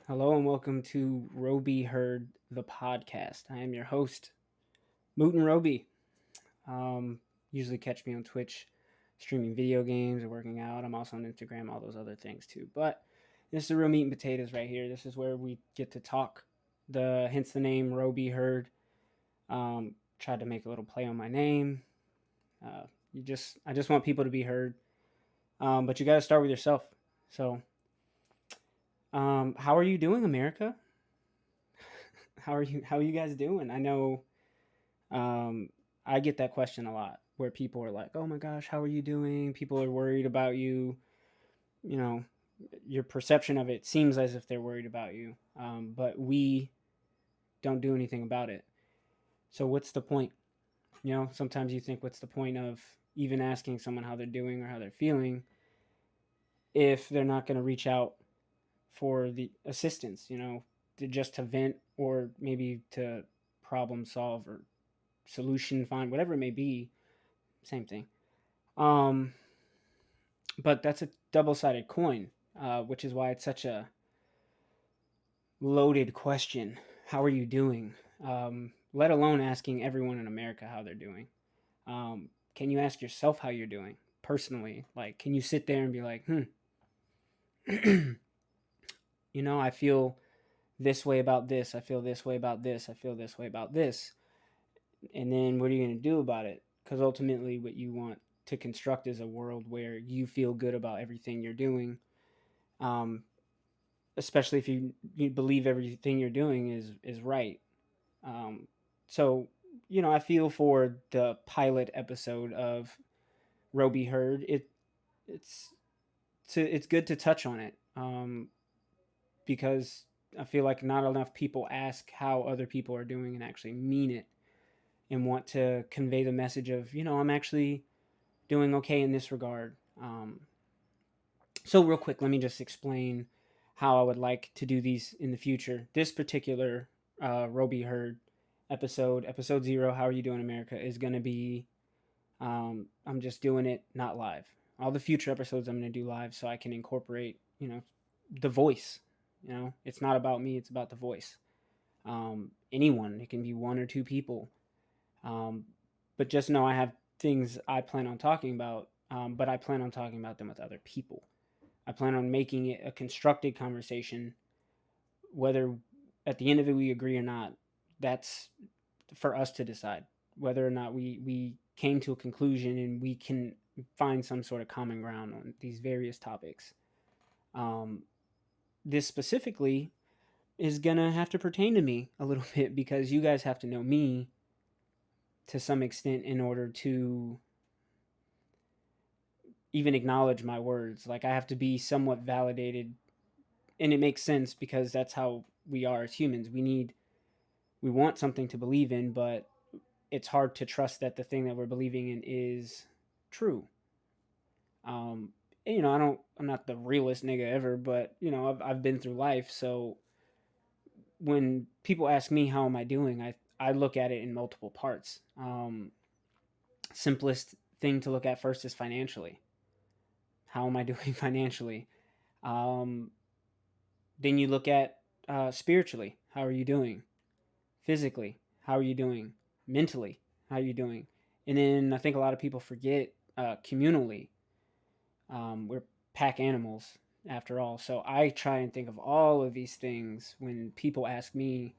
Hello and welcome to Roby Heard the podcast. I am your host, Moot and Roby. Usually catch me on Twitch, streaming video games or working out. I'm also on Instagram, all those other things too. But this is the real meat and potatoes right here. This is where we get to talk. Hence the name Roby Heard. Tried to make a little play on my name. I just want people to be heard. But you got to start with yourself. So, how are you doing, America? How are you guys doing? I know um, I get that question a lot where people are like, "Oh my gosh, how are you doing?" People are worried about you. You know, your perception of it seems as if they're worried about you, but we don't do anything about it. So what's the point? Sometimes you think, what's the point of even asking someone how they're doing or how they're feeling if they're not going to reach out for the assistance? To vent or maybe to problem solve or solution find, whatever it may be. Same thing. Um, but that's a double-sided coin, which is why it's such a loaded question. How are you doing? Let alone asking everyone in America how they're doing. Can you ask yourself how you're doing personally? Like, can you sit there and be like, I feel this way about this. I feel this way about this. I feel this way about this. And then what are you going to do about it? Because ultimately, what you want to construct is a world where you feel good about everything you're doing. Um, Especially if you believe everything you're doing is right. Um, so I feel for the pilot episode of Roby Heard. It's it's good to touch on it because I feel like not enough people ask how other people are doing and actually mean it and want to convey the message of I'm actually doing okay in this regard. So real quick, let me just explain how I would like to do these in the future. This particular Roby Heard episode 0, How Are You Doing, America, is going to be, I'm just doing it not live. All the future episodes I'm going to do live so I can incorporate, the voice. It's not about me, it's about the voice. Anyone, it can be one or two people. Um, but just know I have things I plan on talking about, but I plan on talking about them with other people. I plan on making it a constructed conversation, whether at the end of it we agree or not. That's for us to decide whether or not we came to a conclusion and we can find some sort of common ground on these various topics. Um, this specifically is gonna have to pertain to me a little bit because you guys have to know me to some extent in order to even acknowledge my words. Like I have to be somewhat validated, and it makes sense because that's how we are as humans. We want something to believe in, but it's hard to trust that the thing that we're believing in is true. And, I'm not the realest nigga ever, but I've been through life. So when people ask me how am I doing, I look at it in multiple parts. Simplest thing to look at first is financially. How am I doing financially? Um, then you look at spiritually. How are you doing? Physically, how are you doing? Mentally, how are you doing? And then I think a lot of people forget communally. We're pack animals after all. So I try and think of all of these things when people ask me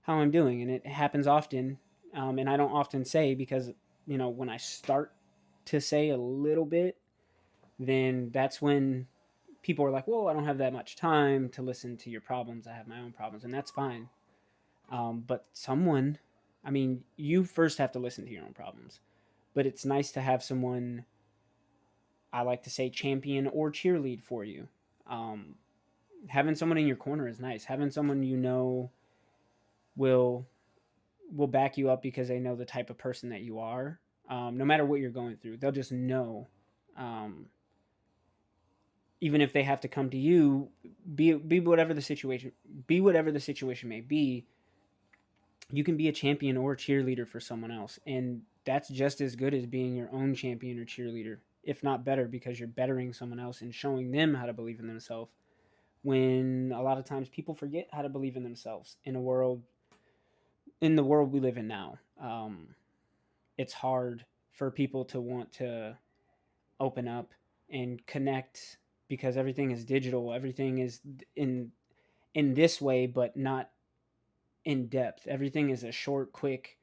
how I'm doing, and it happens often. And I don't often say because when I start to say a little bit, then that's when people are like, "Well, I don't have that much time to listen to your problems. I have my own problems," and that's fine. But someone, I mean, you first have to listen to your own problems, but it's nice to have someone, I like to say, champion or cheerlead for you. Um, Having someone in your corner is nice. Having someone will will back you up because they know the type of person that you are. No matter what you're going through, they'll just know. Um, Even if they have to come to you, be whatever the situation, be whatever the situation may be, you can be a champion or a cheerleader for someone else, and that's just as good as being your own champion or cheerleader, if not better, because you're bettering someone else and showing them how to believe in themselves when a lot of times people forget how to believe in themselves in the world we live in now. It's hard for people to want to open up and connect because everything is digital. Everything is in in this way, but not in depth. Everything is a short, quick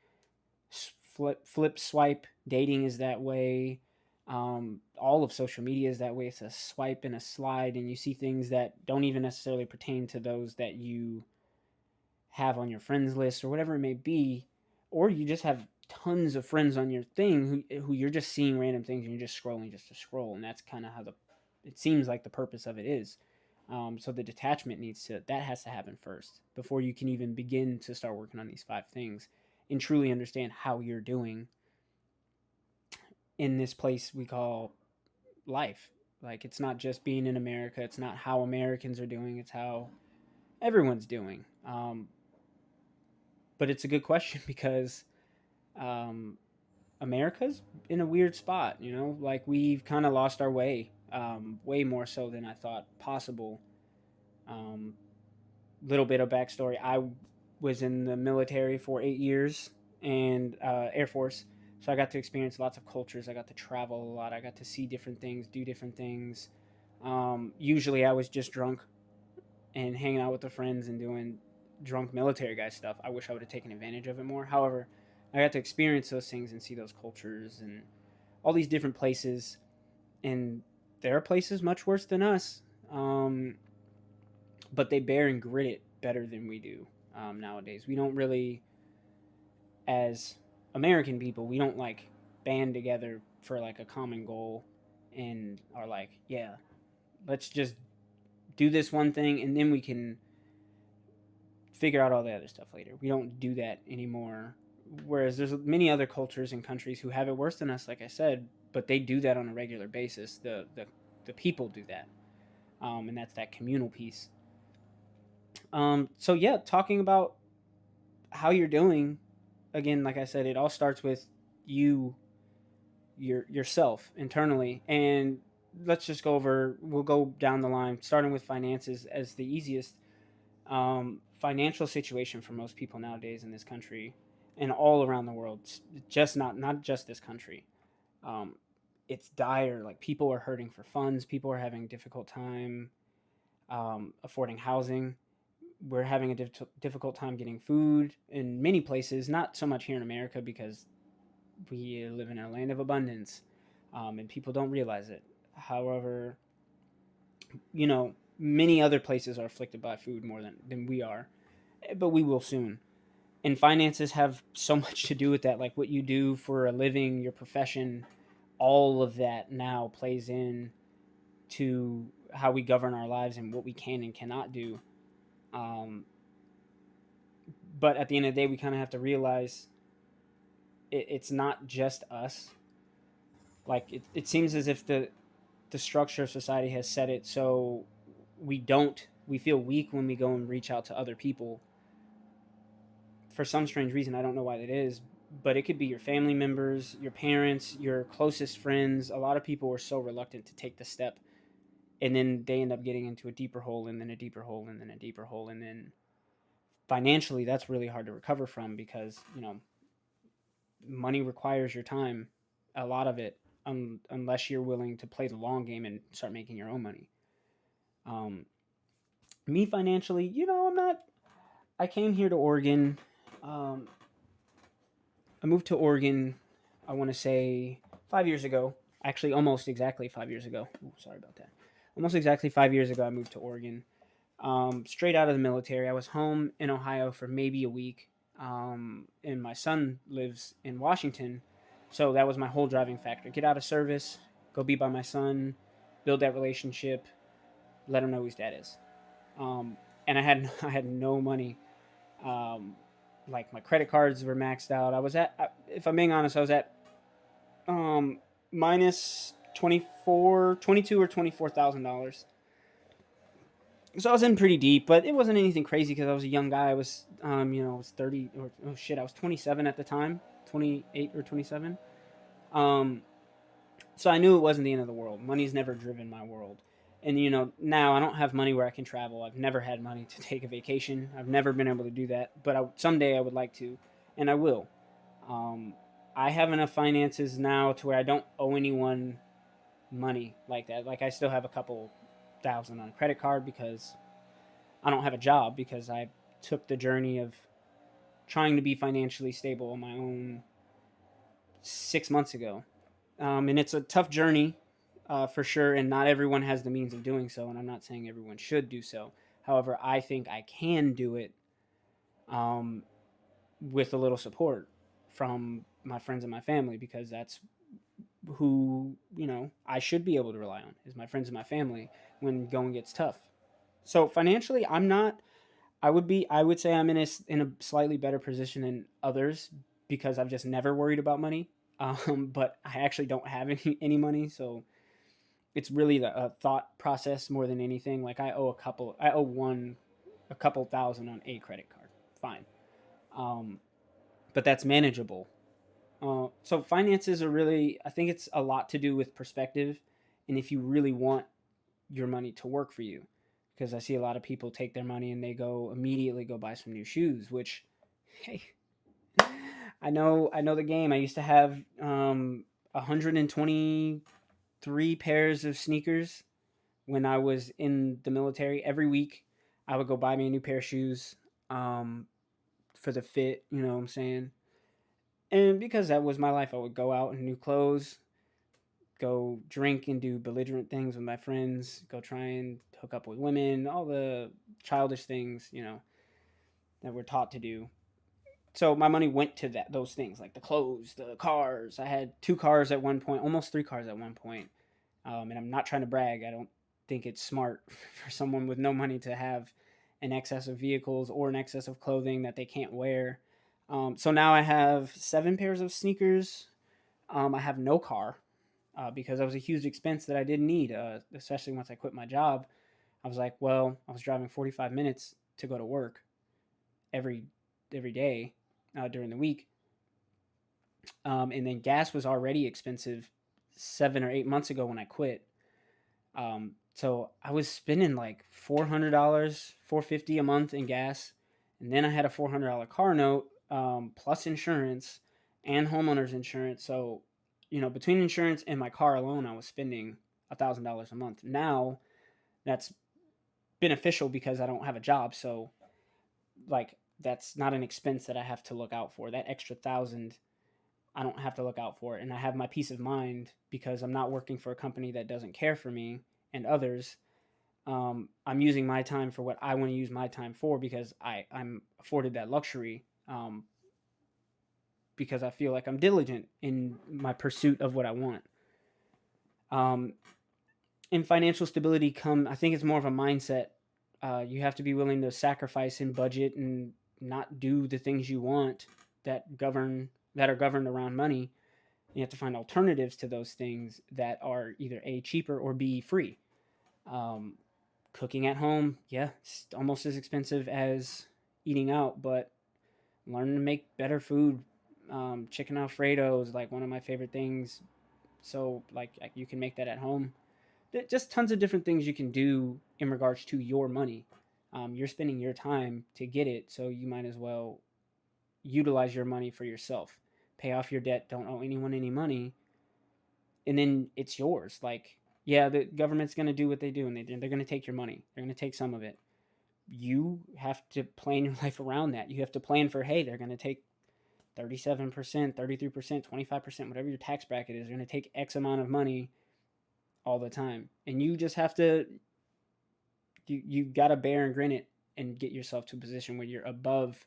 flip swipe. Dating is that way. All of social media is that way. It's a swipe and a slide, and you see things that don't even necessarily pertain to those that you have on your friends list or whatever it may be, or you just have tons of friends on your thing who you're just seeing random things and you're just scrolling just to scroll, and that's kind of how the it seems like the purpose of it is. So the detachment that has to happen first before you can even begin to start working on these five things and truly understand how you're doing in this place we call life. Like it's not just being in America, it's not how Americans are doing, it's how everyone's doing. But it's a good question because um, America's in a weird spot. You know, like we've kind of lost our way, way more so than I thought possible. Um, Little bit of backstory: I was in the military for 8 years and Air Force, so I got to experience lots of cultures. I got to travel a lot. I got to see different things, do different things. Usually, I was just drunk and hanging out with the friends and doing drunk military guy stuff. I wish I would have taken advantage of it more. However, I got to experience those things and see those cultures and all these different places. And there are places much worse than us, but they bear and grit it better than we do nowadays. We don't really, as American people, we don't like band together for like a common goal and are like, yeah, let's just do this one thing and then we can figure out all the other stuff later. We don't do that anymore. Whereas there's many other cultures and countries who have it worse than us, like I said, but they do that on a regular basis. The people do that, and that's that communal piece. So yeah, talking about how you're doing again, like I said, it all starts with you, yourself internally, and let's just go over. We'll go down the line, starting with finances as the easiest. Financial situation for most people nowadays in this country and all around the world, just not just this country. Um, it's dire. Like people are hurting for funds. People are having a difficult time affording housing. We're having a difficult time getting food in many places. Not so much here in America because we live in a land of abundance, and people don't realize it. However, many other places are afflicted by food more than we are, but we will soon. And finances have so much to do with that. Like what you do for a living, your profession, all of that now plays in to how we govern our lives and what we can and cannot do. Um, but at the end of the day, we kind of have to realize it's not just us. Like it seems as if the structure of society has set it so we feel weak when we go and reach out to other people for some strange reason. I don't know why that is, but it could be your family members, your parents, your closest friends. A lot of people are so reluctant to take the step, and then they end up getting into a deeper hole, and then a deeper hole, and then a deeper hole, and then financially, that's really hard to recover from because money requires your time, a lot of it, unless you're willing to play the long game and start making your own money. Um, Me financially, I'm not. I came here to Oregon. Um, I moved to Oregon, I want to say 5 years ago. Actually, almost exactly 5 years ago. Ooh, sorry about that. Almost exactly 5 years ago, I moved to Oregon. Straight out of the military. I was home in Ohio for maybe a week. And my son lives in Washington. So that was my whole driving factor. Get out of service, go be by my son, build that relationship, let him know who his dad is. Um, and I had no money. Um, like my credit cards were maxed out. If I'm being honest, I was at um, minus 24, 22 or $24,000. So I was in pretty deep, but it wasn't anything crazy because I was a young guy. I was 30 or oh shit, I was 27 at the time, 28 or 27. Um, so I knew it wasn't the end of the world. Money's never driven my world. And now I don't have money where I can travel. I've never had money to take a vacation. I've never been able to do that, but someday I would like to, and I will. Um, I have enough finances now to where I don't owe anyone money like that. Like I still have a couple thousand on a credit card because I don't have a job, because I took the journey of trying to be financially stable on my own 6 months ago. And it's a tough journey, for sure, and not everyone has the means of doing so, and I'm not saying everyone should do so. However, I think I can do it, um, with a little support from my friends and my family, because that's who I should be able to rely on, is my friends and my family when going gets tough. So financially, I'm not. I would say I'm in a slightly better position than others, because I've just never worried about money. But I actually don't have any money, so it's really the thought process more than anything. Like I owe one a couple thousand on a credit card. Fine, um, but that's manageable. So finances are really, I think it's a lot to do with perspective, and if you really want your money to work for you. Because I see a lot of people take their money and they go immediately go buy some new shoes, which, hey, I know the game. I used to have 123 pairs of sneakers when I was in the military. Every week, I would go buy me a new pair of shoes, um, for the fit. You know what I'm saying? And because that was my life, I would go out in new clothes, go drink and do belligerent things with my friends, go try and hook up with women, all the childish things, that we're taught to do. So my money went to those things, like the clothes, the cars. I had 2 cars at one point, almost 3 cars at one point. And I'm not trying to brag. I don't think it's smart for someone with no money to have an excess of vehicles or an excess of clothing that they can't wear. So now I have 7 pairs of sneakers. I have no car, because that was a huge expense that I didn't need, especially once I quit my job. I was like, well, I was driving 45 minutes to go to work every every day, during the week, and then gas was already expensive 7 or 8 months ago when I quit. So I was spending like $400, 450 a month in gas, and then I had a $400 car note, plus insurance and homeowners insurance. So, between insurance and my car alone, I was spending $1,000 a month. Now that's beneficial because I don't have a job, so like that's not an expense that I have to look out for. That extra thousand, I don't have to look out for it, and I have my peace of mind because I'm not working for a company that doesn't care for me and others. I'm using my time for what I want to use my time for, because I'm afforded that luxury, because I feel like I'm diligent in my pursuit of what I want. Um, in financial stability, I think it's more of a mindset. You have to be willing to sacrifice and budget and not do the things you want that are governed around money. You have to find alternatives to those things that are either A, cheaper, or B, free. Um, Cooking at home, yeah, it's almost as expensive as eating out, but learn to make better food. Chicken Alfredo is like one of my favorite things. So like you can make that at home. Just tons of different things you can do in regards to your money. You're spending your time to get it, so you might as well utilize your money for yourself. Pay off your debt. Don't owe anyone any money, and then it's yours. Like, yeah, the government's going to do what they do, and they're going to take your money. They're going to take some of it. You have to plan your life around that. You have to plan for, hey, they're going to take 37%, 33%, 25%, whatever your tax bracket is. They're going to take X amount of money all the time. And you just have to, you got to bear and grin it and get yourself to a position where you're above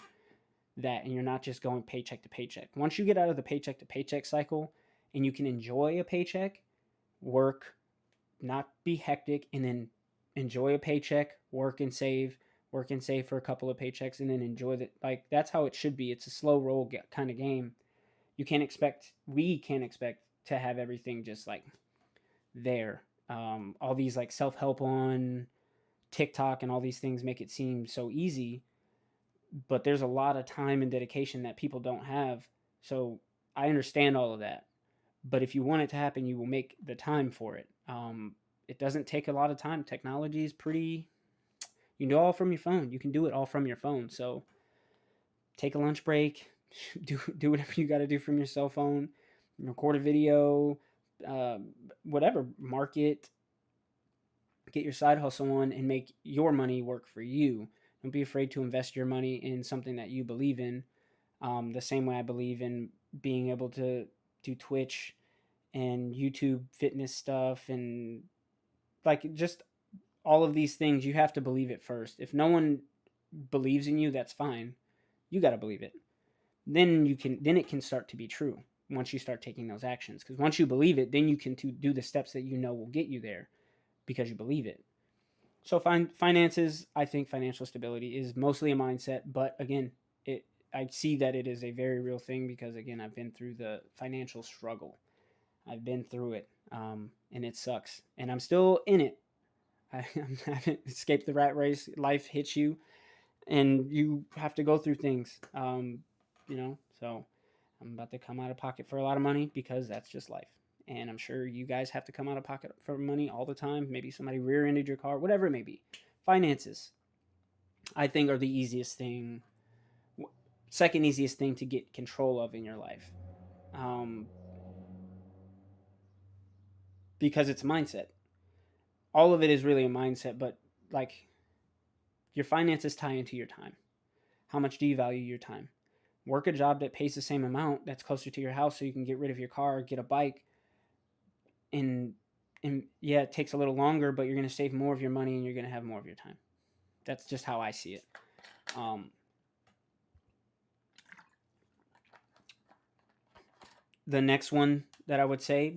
that and you're not just going paycheck to paycheck. Once you get out of the paycheck to paycheck cycle and you can enjoy a paycheck, work, not be hectic, and then enjoy a paycheck, work and save for a couple of paychecks, and then enjoy that. Like that's how it should be. It's a slow roll kind of game. We can't expect to have everything just like there. All these like self help on TikTok and all these things make it seem so easy, but there's a lot of time and dedication that people don't have. So I understand all of that, but if you want it to happen, you will make the time for it. It doesn't take a lot of time. Technology is pretty. You can do it all from your phone. You can do it all from your phone. So take a lunch break, do whatever you got to do from your cell phone, record a video, uh, whatever, market, get your side hustle on, and make your money work for you. Don't be afraid to invest your money in something that you believe in. The same way I believe in being able to do Twitch and YouTube fitness stuff and like just all of these things, you have to believe it first. If no one believes in you, that's fine. You got to believe it. Then it can start to be true once you start taking those actions, because once you believe it, then you can do the steps that you know will get you there because you believe it. So finances, I think financial stability is mostly a mindset, but again, it I see that it is a very real thing because again, I've been through the financial struggle. I've been through it, and it sucks, and I'm still in it. I haven't escaped the rat race. Life hits you, and you have to go through things. So I'm about to come out of pocket for a lot of money because that's just life. And I'm sure you guys have to come out of pocket for money all the time. Maybe somebody rear-ended your car, whatever it may be. Finances, I think, are the easiest thing, second easiest thing to get control of in your life, um, because it's mindset. All of it is really a mindset, but like your finances tie into your time. How much do you value your time? Work a job that pays the same amount that's closer to your house so you can get rid of your car, get a bike, and yeah, it takes a little longer, but you're going to save more of your money and you're going to have more of your time. That's just how I see it. Um, the next one that I would say,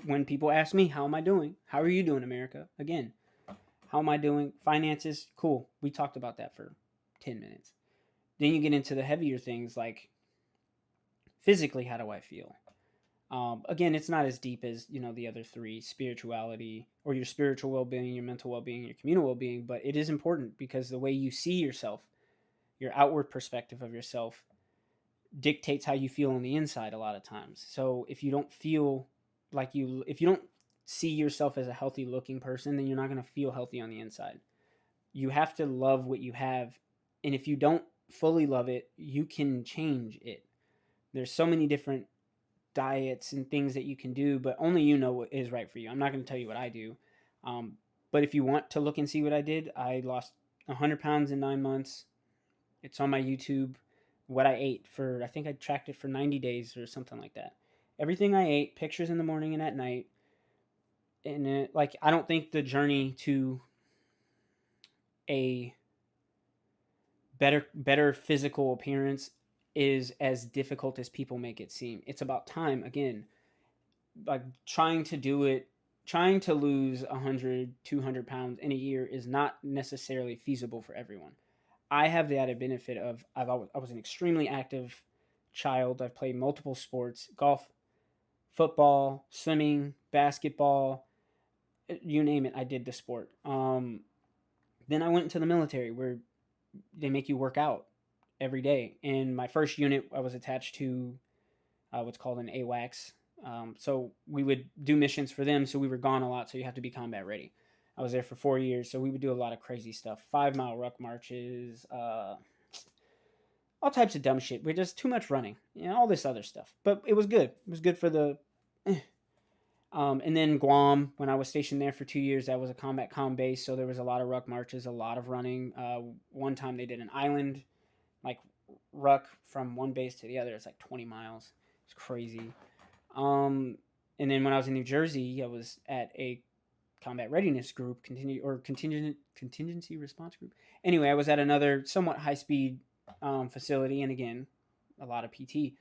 when people ask me, how am I doing? How are you doing, America? Again, how am I doing? Finances, cool. We talked about that for 10 minutes. Then you get into the heavier things like physically, how do I feel? Again, it's not as deep as the other three: spirituality, or your spiritual well-being, your mental well-being, your communal well-being. But it is important because the way you see yourself, your outward perspective of yourself, dictates how you feel on the inside a lot of times. So if you don't feel if you don't see yourself as a healthy looking person, then you're not going to feel healthy on the inside. You have to love what you have, and if you don't fully love it, you can change it. There's so many different diets and things that you can do, but only you know what is right for you. I'm not going to tell you what I do. Um, but if you want to look and see what I did, I lost 100 pounds in 9 months. It's on my YouTube. What I ate for, I think I tracked it for 90 days or something like that. Everything I ate, pictures in the morning and at night. And I don't think the journey to a better physical appearance is as difficult as people make it seem. It's about time. Again, like trying to lose 100 200 pounds in a year is not necessarily feasible for everyone. I have the added benefit of I was an extremely active child. I've played multiple sports: golf, football, swimming, basketball, you name it, I did the sport. Then I went into the military where they make you work out every day. In my first unit, I was attached to what's called an AWACS. So we would do missions for them. So we were gone a lot. So you have to be combat ready. I was there for 4 years. So we would do a lot of crazy stuff: 5 mile ruck marches, all types of dumb shit. We're just too much running, all this other stuff. But it was good. It was good for the. And then Guam, when I was stationed there for 2 years, that was a combat comm base. So there was a lot of ruck marches, a lot of running. One time they did an island, like ruck from one base to the other. It's like 20 miles. It's crazy. Um, and then when I was in New Jersey, I was at a combat readiness group, contingency response group. Anyway, I was at another somewhat high speed facility, and again, a lot of PT.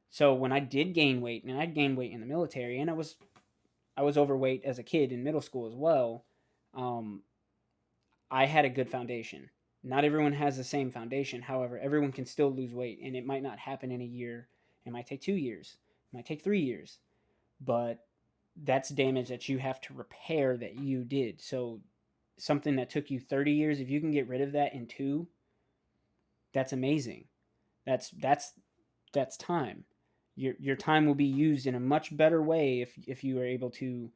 So when I did gain weight, and I'd gained weight in the military, and I was overweight as a kid in middle school as well. Um, I had a good foundation. Not everyone has the same foundation. However, everyone can still lose weight, and it might not happen in a year. It might take 2 years. It might take 3 years. But that's damage that you have to repair that you did. So something that took you 30 years, if you can get rid of that in two, that's amazing. That's time. Your time will be used in a much better way if you are able to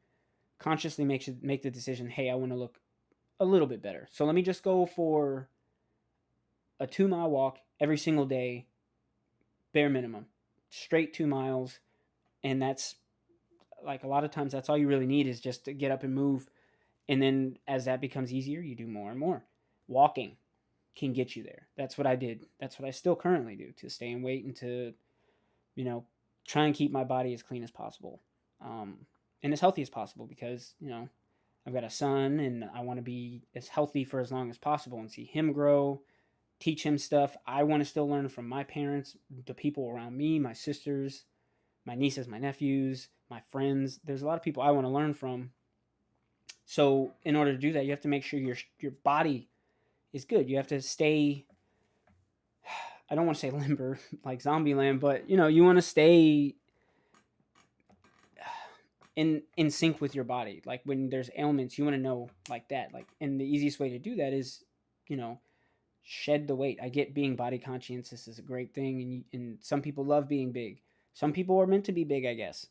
consciously make the decision, hey, I want to look a little bit better. So let me just go for a 2 mile walk every single day, bare minimum, straight 2 miles. And that's like a lot of times that's all you really need is just to get up and move. And then as that becomes easier, you do more and more. Walking can get you there. That's what I did. That's what I still currently do to stay in weight and to, you know, try and keep my body as clean as possible, and as healthy as possible because, I've got a son and I want to be as healthy for as long as possible and see him grow, teach him stuff. I want to still learn from my parents, the people around me, my sisters, my nieces, my nephews, my friends. There's a lot of people I want to learn from. So in order to do that, you have to make sure your body is good. You have to stay. I don't want to say limber like Zombieland, but you want to stay in sync with your body. Like when there's ailments, you want to know like that. Like, and the easiest way to do that is, you know, shed the weight. I get being body conscious. This is a great thing, and some people love being big. Some people are meant to be big, I guess.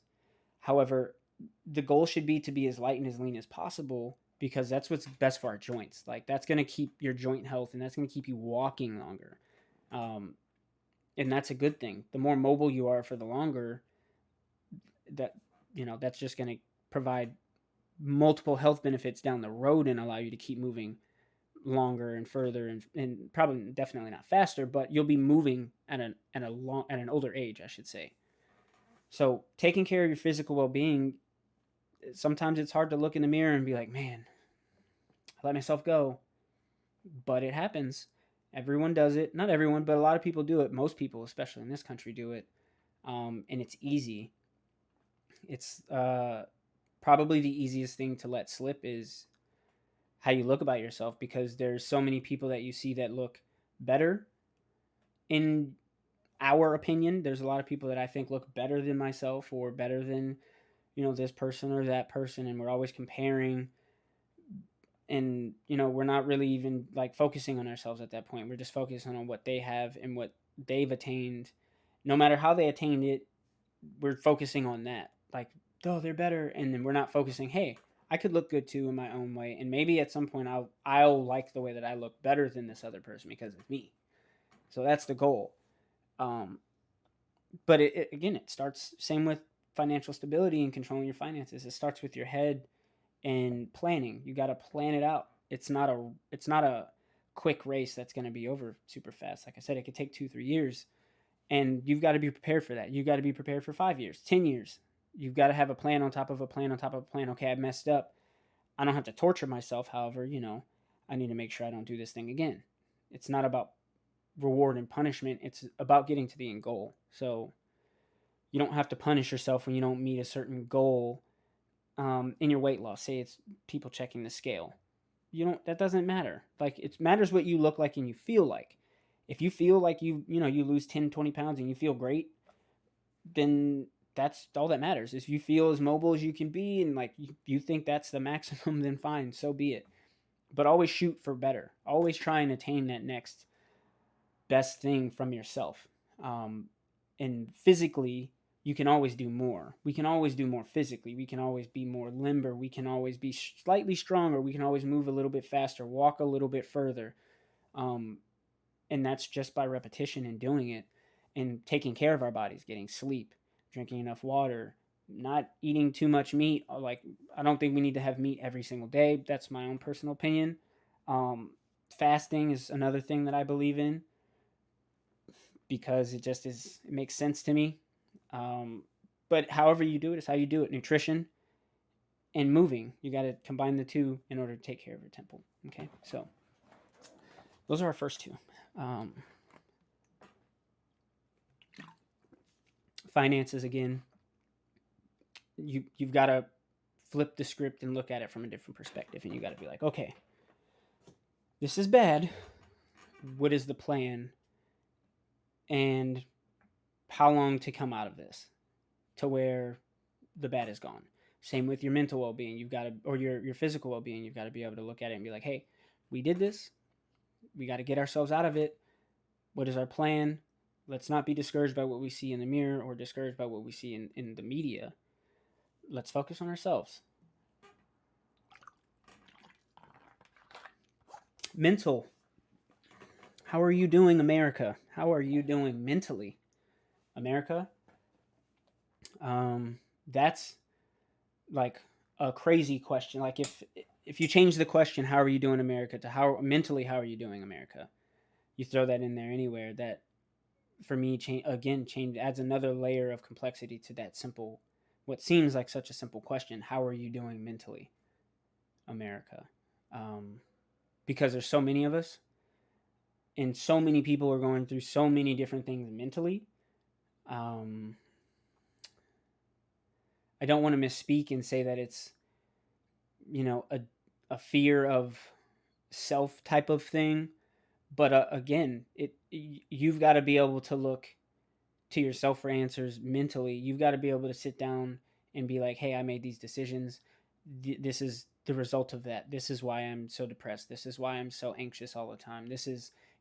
However, the goal should be to be as light and as lean as possible because that's what's best for our joints. Like that's going to keep your joint health and that's going to keep you walking longer. Um, and that's a good thing. The more mobile you are for the longer, that that's just going to provide multiple health benefits down the road and allow you to keep moving longer and further and probably definitely not faster, but you'll be moving at an older age, I should say. So taking care of your physical well-being, sometimes it's hard to look in the mirror and be like, man, I let myself go, but it happens. Everyone does it. Not everyone, but a lot of people do it. Most people, especially in this country, do it. And it's easy. It's probably the easiest thing to let slip is how you look about yourself because there's so many people that you see that look better in our opinion. There's a lot of people that I think look better than myself or better than, this person or that person, and we're always comparing, and we're not really even like focusing on ourselves at that point. We're just focusing on what they have and what they've attained. No matter how they attained it, we're focusing on that. Like, oh, they're better, and then we're not focusing, hey, I could look good too in my own way, and maybe at some point I'll like the way that I look better than this other person because of me. So that's the goal. um but again, it starts same with financial stability and controlling your finances. It starts with your head and planning. You got to plan it out. It's not a quick race that's going to be over super fast. Like I said, it could take 2-3 years, and you've got to be prepared for that. You've got to be prepared for 5 years, 10 years. You've got to have a plan on top of a plan on top of a plan. Okay, I messed up. I don't have to torture myself. However, I need to make sure I don't do this thing again. It's not about reward and punishment. It's about getting to the end goal. So you don't have to punish yourself when you don't meet a certain goal, in your weight loss. Say it's people checking the scale. That doesn't matter. Like, it matters what you look like and you feel like. If you feel like you lose 10, 20 pounds and you feel great, then that's all that matters. If you feel as mobile as you can be and like you think that's the maximum, then fine, so be it. But always shoot for better. Always try and attain that next best thing from yourself. And physically, you can always do more. We can always do more physically. We can always be more limber. We can always be slightly stronger. We can always move a little bit faster, walk a little bit further. Um, and that's just by repetition and doing it and taking care of our bodies, getting sleep, drinking enough water, not eating too much meat. Like, I don't think we need to have meat every single day. That's my own personal opinion. Um, Fasting is another thing that I believe in because it makes sense to me. Um, but however you do it is how you do it. Nutrition and moving, you got to combine the two in order to take care of your temple. Okay, so those are our first two. Um, Finances, again, you've got to flip the script and look at it from a different perspective, and you got to be like, okay, this is bad. What is the plan, and how long to come out of this to where the bad is gone? Same with your mental well-being. You've got to, or your physical well-being. You've got to be able to look at it and be like, hey, we did this. We got to get ourselves out of it. What is our plan? Let's not be discouraged by what we see in the mirror or discouraged by what we see in the media. Let's focus on ourselves. Mental. How are you doing, America? How are you doing mentally, America? That's like a crazy question. Like if you change the question, how are you doing, America, to how mentally, how are you doing, America? You throw that in there anywhere. That for me, change adds another layer of complexity to that simple, what seems like such a simple question. How are you doing mentally, America? Um, because there's so many of us, and so many people are going through so many different things mentally. Um, I don't want to misspeak and say that it's a fear of self type of thing, but again, you've got to be able to look to yourself for answers mentally. You've got to be able to sit down and be like, hey, I made these decisions. This is the result of that. This is why I'm so depressed. This is why I'm so anxious all the time.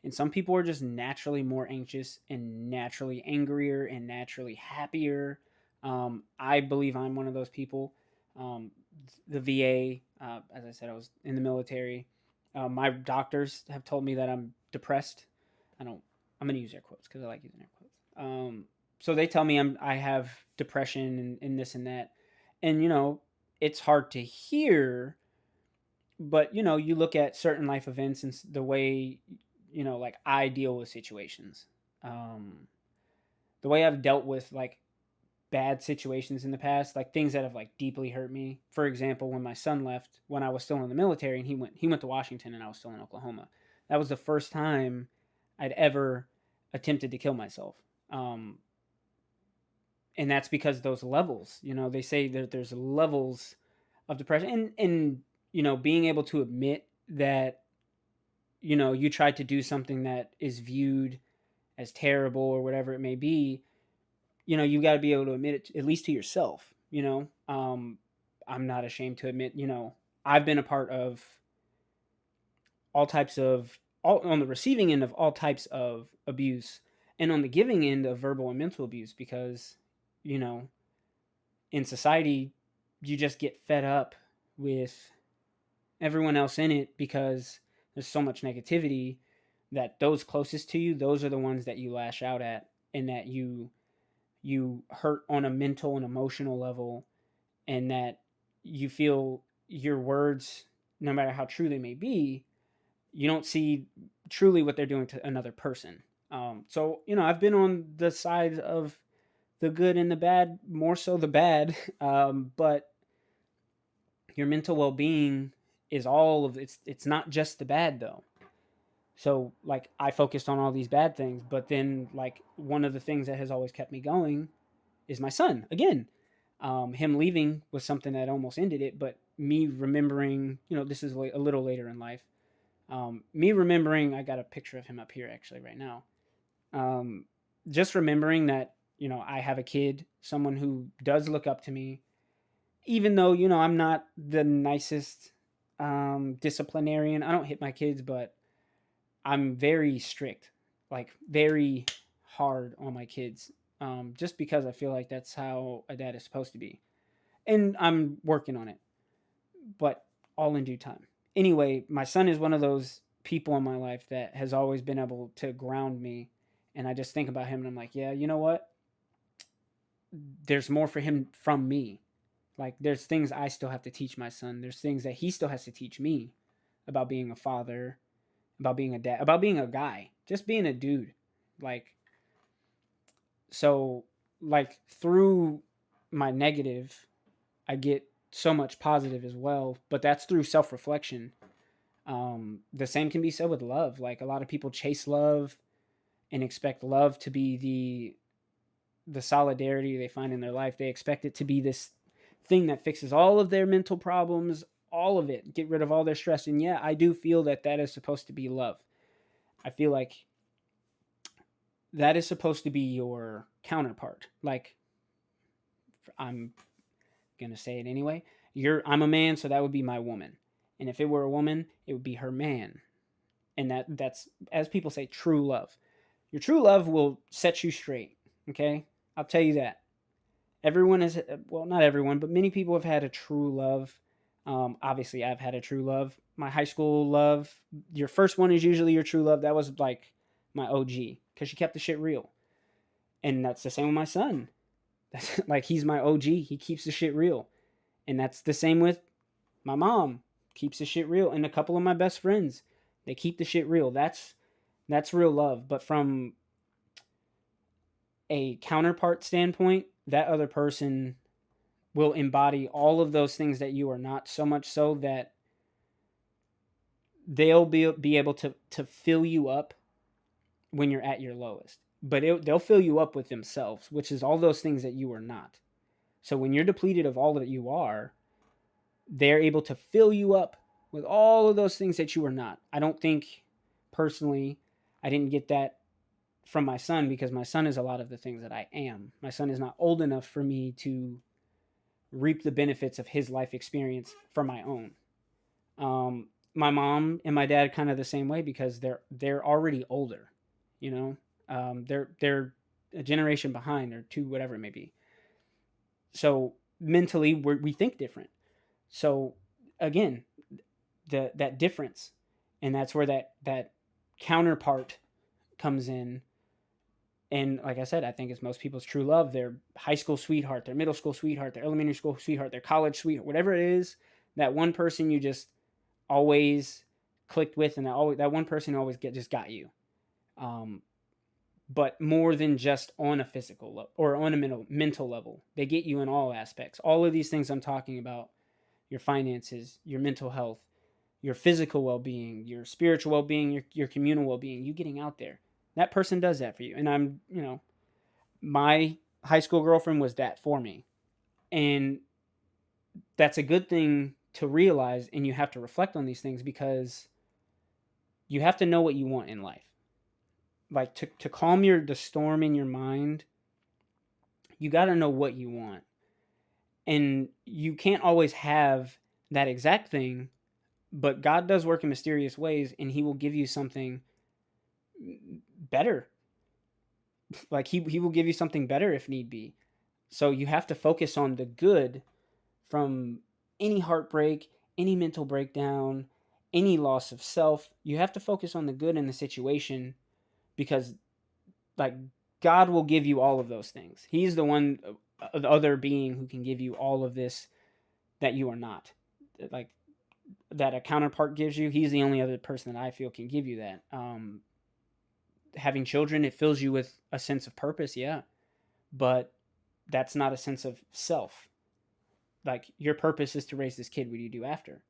And some people are just naturally more anxious and naturally angrier and naturally happier. I believe I'm one of those people. The VA, as I said, I was in the military. My doctors have told me that I'm depressed. I don't. I'm gonna use air quotes because I like using air quotes. So they tell me I have depression and this and that, and it's hard to hear, but you look at certain life events and the way like I deal with situations, um, the way I've dealt with like bad situations in the past, like things that have like deeply hurt me. For example, when my son left when I was still in the military and he went to Washington and I was still in Oklahoma. That was the first time I'd ever attempted to kill myself. Um, and that's because those levels, they say that there's levels of depression, and being able to admit that you tried to do something that is viewed as terrible or whatever it may be. You got to be able to admit it at least to yourself. I'm not ashamed to admit, I've been a part of all types of all on the receiving end of all types of abuse, and on the giving end of verbal and mental abuse, because you know in society you just get fed up with everyone else in it, because there's so much negativity that those closest to you, those are the ones that you lash out at, and that you hurt on a mental and emotional level, and that you feel your words, no matter how true they may be, you don't see truly what they're doing to another person. So I've been on the side of the good and the bad, more so the bad. But your mental well-being is all of it's not just the bad though. So like I focused on all these bad things, but then like one of the things that has always kept me going is my son again. Him leaving was something that almost ended it, but me remembering, this is a little later in life. Me remembering, I got a picture of him up here actually right now. um, just remembering that I have a kid, someone who does look up to me, even though I'm not the nicest disciplinarian. I don't hit my kids, but I'm very strict, like very hard on my kids, just because I feel like that's how a dad is supposed to be, and I'm working on it, but all in due time. Anyway, my son is one of those people in my life that has always been able to ground me, and I just think about him and I'm like, yeah, you know what? There's more for him from me. Like there's things I still have to teach my son. There's things that he still has to teach me about being a father, about being a dad, about being a guy, just being a dude. Like so like through my negative, I get so much positive as well, but that's through self-reflection. The same can be said with love. Like a lot of people chase love and expect love to be the solidarity they find in their life. They expect it to be this thing that fixes all of their mental problems, all of it, get rid of all their stress. And yeah, I do feel that that is supposed to be love. I feel like that is supposed to be your counterpart. Like I'm gonna say it anyway. I'm a man, so that would be my woman. And if it were a woman, it would be her man. And that's, as people say, true love. Your true love will set you straight. Okay, I'll tell you that. Everyone is, well, not everyone, but many people have had a true love. Obviously, I've had a true love. My high school love, your first one is usually your true love. That was like my OG because she kept the shit real. And that's the same with my son. That's like he's my OG. He keeps the shit real. And that's the same with my mom. Keeps the shit real. And a couple of my best friends, they keep the shit real. That's real love. But from a counterpart standpoint, that other person will embody all of those things that you are not, so much so that they'll be able to fill you up when you're at your lowest. But they'll fill you up with themselves, which is all those things that you are not. So when you're depleted of all that you are, they're able to fill you up with all of those things that you are not. I don't think, personally, I didn't get that from my son because my son is a lot of the things that I am. My son is not old enough for me to reap the benefits of his life experience for my own. My mom and my dad kind of the same way because they're already older, you know. They're a generation behind or two, whatever it may be. So mentally, we think different. So again, that difference, and that's where that counterpart comes in. And like I said, I think it's most people's true love, their high school sweetheart, their middle school sweetheart, their elementary school sweetheart, their college sweetheart, whatever it is, that one person you just always clicked with, and that one person always just got you. Um, but more than just on a physical level or on a mental level, they get you in all aspects. All of these things I'm talking about: your finances, your mental health, your physical well-being, your spiritual well-being, your communal well-being, you getting out there. That person does that for you. And my high school girlfriend was that for me. And that's a good thing to realize, and you have to reflect on these things because you have to know what you want in life. Like to calm the storm in your mind, you got to know what you want. And you can't always have that exact thing, but God does work in mysterious ways, and he will give you something better. Like he will give you something better if need be. So you have to focus on the good from any heartbreak, any mental breakdown, any loss of self. You have to focus on the good in the situation because like God will give you all of those things. He's the one, the other being who can give you all of this that you are not. Like that a counterpart gives you. He's the only other person that I feel can give you that. Having children, it fills you with a sense of purpose, yeah, but that's not a sense of self. Like your purpose is to raise this kid. What do you do after?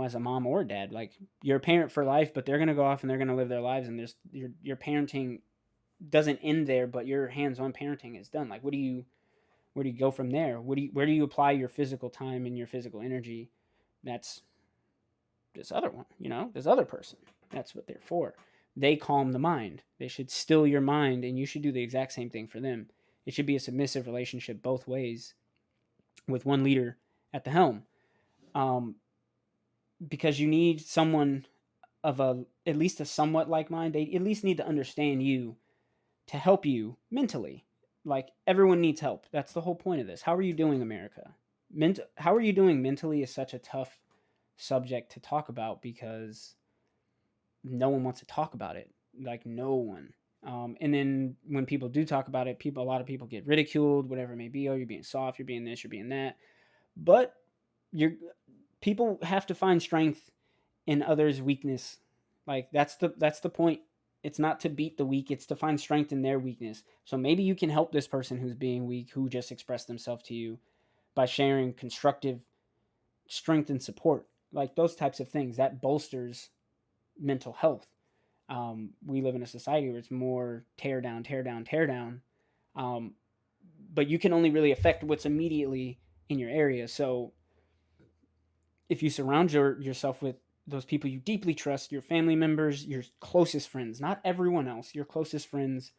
As a mom or dad, like you're a parent for life, but they're gonna go off and they're gonna live their lives, and there's your parenting doesn't end there, but your hands-on parenting is done. Like, where do you go from there? Where do you apply your physical time and your physical energy? That's this other one, this other person. That's what they're for. They calm the mind. They should still your mind, and you should do the exact same thing for them. It should be a submissive relationship both ways, with one leader at the helm. Um, because you need someone of at least a somewhat like mind. They at least need to understand you to help you mentally. Like everyone needs help. That's the whole point of this. How are you doing, America? How are you doing mentally is such a tough subject to talk about because no one wants to talk about it. Like no one. And then when people do talk about it, a lot of people get ridiculed, whatever it may be. Oh, you're being soft. You're being this. You're being that. But you're people have to find strength in others' weakness. Like that's the point. It's not to beat the weak, it's to find strength in their weakness. So maybe you can help this person who's being weak, who just expressed themselves to you, by sharing constructive strength and support. Like those types of things that bolsters mental health. We live in a society where it's more tear down, tear down, tear down. Um, but you can only really affect what's immediately in your area. So if you surround yourself with those people you deeply trust, your family members, your closest friends, not everyone else, your closest friends,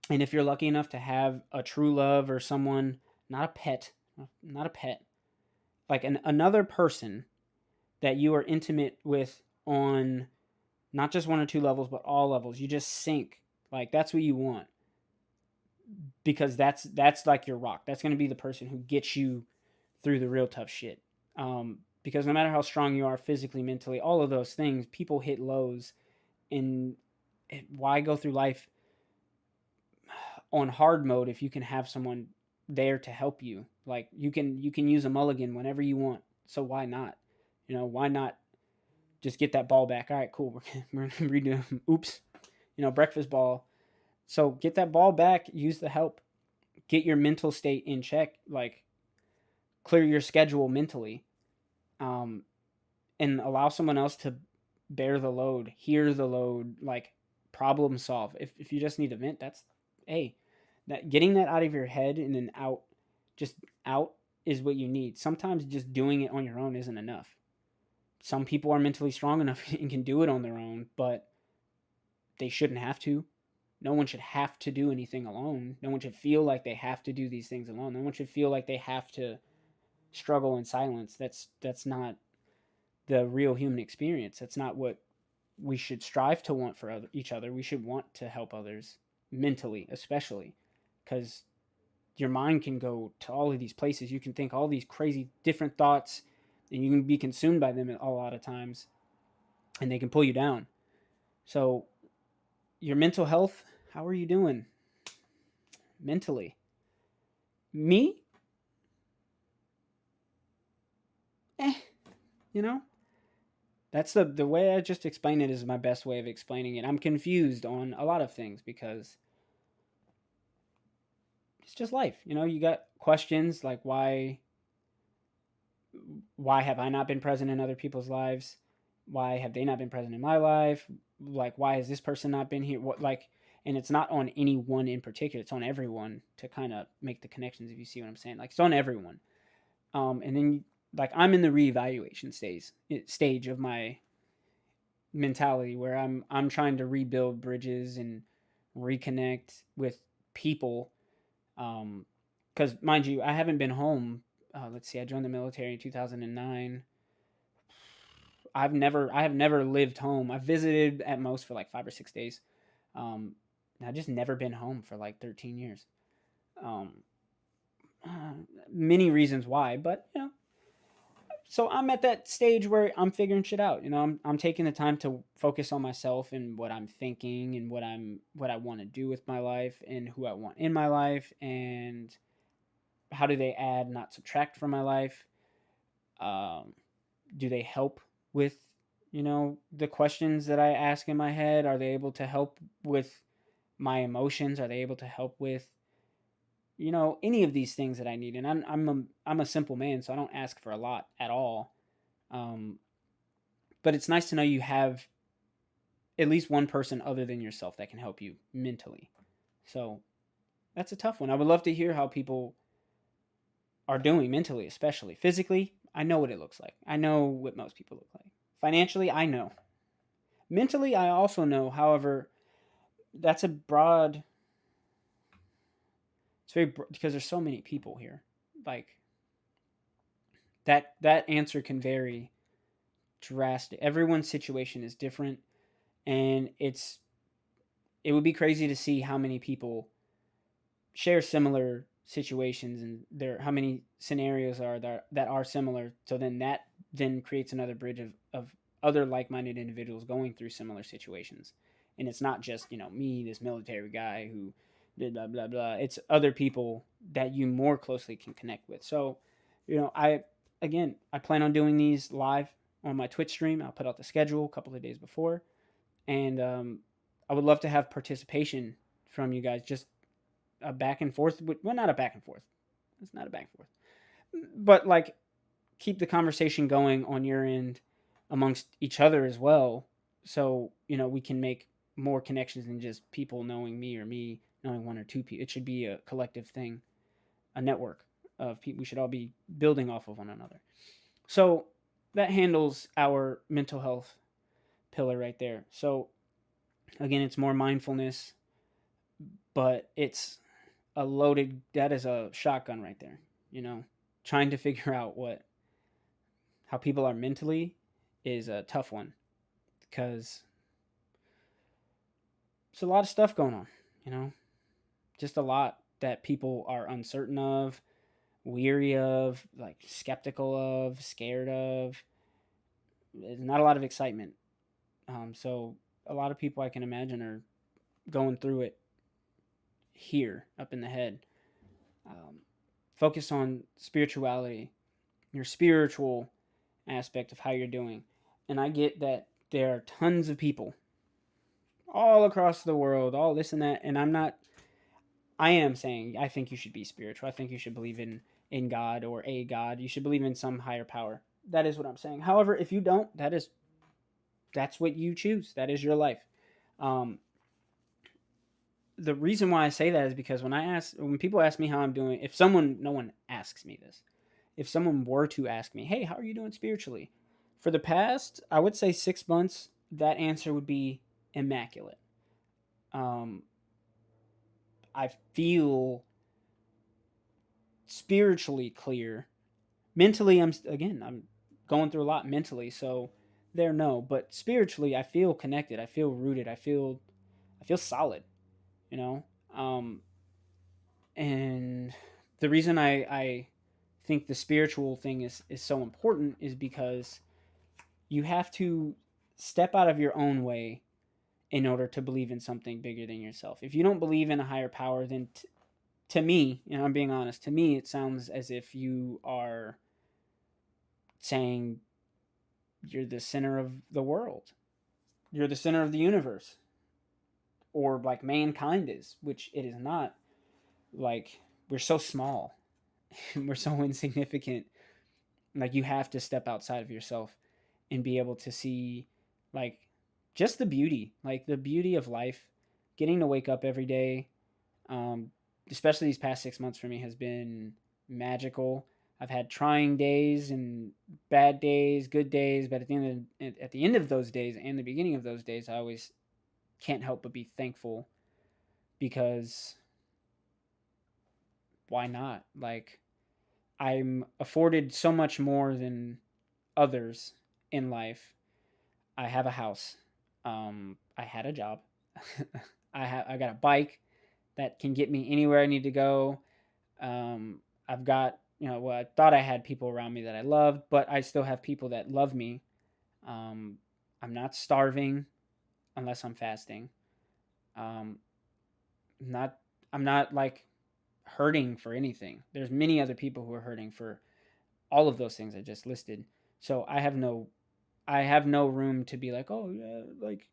and if you're lucky enough to have a true love or someone, not a pet, not a pet, like another person that you are intimate with on not just one or two levels, but all levels, you just sync. Like that's what you want because that's like your rock. That's going to be the person who gets you through the real tough shit. Because no matter how strong you are physically, mentally, all of those things, people hit lows. And why go through life on hard mode if you can have someone there to help you? Like you can use a mulligan whenever you want. So why not? Why not just get that ball back? All right, cool. We're gonna redo. Oops. Breakfast ball. So get that ball back. Use the help. Get your mental state in check. Like clear your schedule mentally. Um, and allow someone else to bear the load, hear the load, like problem solve. If you just need to vent, that's hey, that getting that out of your head and then out, just out is what you need. Sometimes just doing it on your own isn't enough. Some people are mentally strong enough and can do it on their own, but they shouldn't have to. No one should have to do anything alone. No one should feel like they have to do these things alone. No one should feel like they have to struggle in silence. That's not the real human experience. That's not what we should strive to want for each other. We should want to help others mentally, especially because your mind can go to all of these places. You can think all these crazy different thoughts, and you can be consumed by them a lot of times, and they can pull you down. So, your mental health, how are you doing mentally? Me, eh, you know, that's the way I just explain it is my best way of explaining it. I'm confused on a lot of things because it's just life. You got questions like why have I not been present in other people's lives? Why have they not been present in my life? Like why has this person not been here? What like and it's not on anyone in particular. It's on everyone to kind of make the connections if you see what I'm saying. Like it's on everyone. And then like I'm in the reevaluation stage of my mentality where I'm trying to rebuild bridges and reconnect with people. Because mind you, I haven't been home. Let's see, I joined the military in 2009. I have never lived home. I visited at most for like 5 or 6 days. Um, I've just never been home for like 13 years. Um, uh, Many reasons why, but so I'm at that stage where I'm figuring shit out. I'm taking the time to focus on myself and what I'm thinking and what I want to do with my life and who I want in my life and how do they add, not subtract from my life. Um, do they help with the questions that I ask in my head? Are they able to help with my emotions? Are they able to help with any of these things that I need? And I'm a simple man, so I don't ask for a lot at all. Um, but it's nice to know you have at least one person other than yourself that can help you mentally. So that's a tough one. I would love to hear how people are doing mentally, especially physically. I know what it looks like. I know what most people look like. Financially, I know. Mentally, I also know. However, that's a broad. It's very because there's so many people here. Like that answer can vary drastic. Everyone's situation is different, and it would be crazy to see how many people share similar situations and there how many scenarios are there that are similar. So that then creates another bridge of other like-minded individuals going through similar situations. And it's not just me, this military guy who did blah blah blah. It's other people that you more closely can connect with. So I plan on doing these live on my Twitch stream. I'll put out the schedule a couple of days before, and I would love to have participation from you guys. Just a back and forth. Well, not a back and forth. It's not a back and forth, but like keep the conversation going on your end amongst each other as well. So we can make more connections than just people knowing me or me knowing one or two people. It should be a collective thing, a network of people. We should all be building off of one another. So that handles our mental health pillar right there. So again, it's more mindfulness, but it's a loaded that is a shotgun right there. you know Trying to figure out what how people are mentally is a tough one because there's a lot of stuff going on. you know just a lot that people are uncertain of. weary of, like skeptical of, scared of. There's not a lot of excitement. So a lot of people I can imagine are going through it here up in the head. Um, Focus on spirituality, your spiritual aspect of how you're doing. And I get that there are tons of people all across the world, all this and that. And I am saying I think you should be spiritual. I think you should believe in God or a God. You should believe in some higher power. That is what I'm saying. However, if you don't, that's what you choose. That is your life. Um, the reason why I say that is because when people ask me how I'm doing, if someone, no one asks me this, if someone were to ask me, hey, how are you doing spiritually? For the past, I would say 6 months, that answer would be immaculate. Um, I feel spiritually clear. Mentally, I'm going through a lot mentally, so there no. But spiritually, I feel connected. I feel rooted. I feel solid. You know, um, and the reason I think the spiritual thing is so important is because you have to step out of your own way in order to believe in something bigger than yourself. If you don't believe in a higher power, then to me, I'm being honest, to me, it sounds as if you are saying you're the center of the world, you're the center of the universe, or like mankind is, which it is not. Like, we're so small, we're so insignificant. Like, you have to step outside of yourself and be able to see, like, just the beauty of life, getting to wake up every day. Um, Especially these past 6 months for me has been magical. I've had trying days and bad days, good days, but at the end of those days and the beginning of those days, I always can't help but be thankful because why not? Like, I'm afforded so much more than others in life. I have a house. I had a job. I got a bike that can get me anywhere I need to go. I've got, well, I thought I had people around me that I loved, but I still have people that love me. Um, I'm not starving unless I'm fasting. Um, not I'm not like hurting for anything. There's many other people who are hurting for all of those things I just listed. So I have no room to be like, oh yeah, like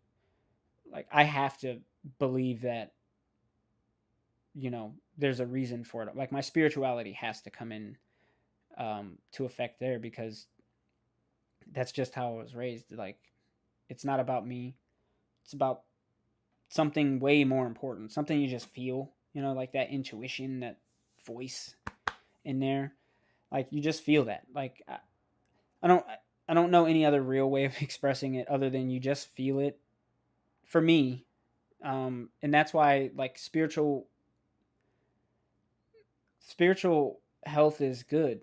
I have to believe that there's a reason for it. Like, my spirituality has to come in to effect there because that's just how I was raised. Like, it's not about me. It's about something way more important. Something you just feel, like that intuition, that voice in there. Like, you just feel that. Like, I don't I don't know any other real way of expressing it other than you just feel it. For me, and that's why, like, spiritual health is good,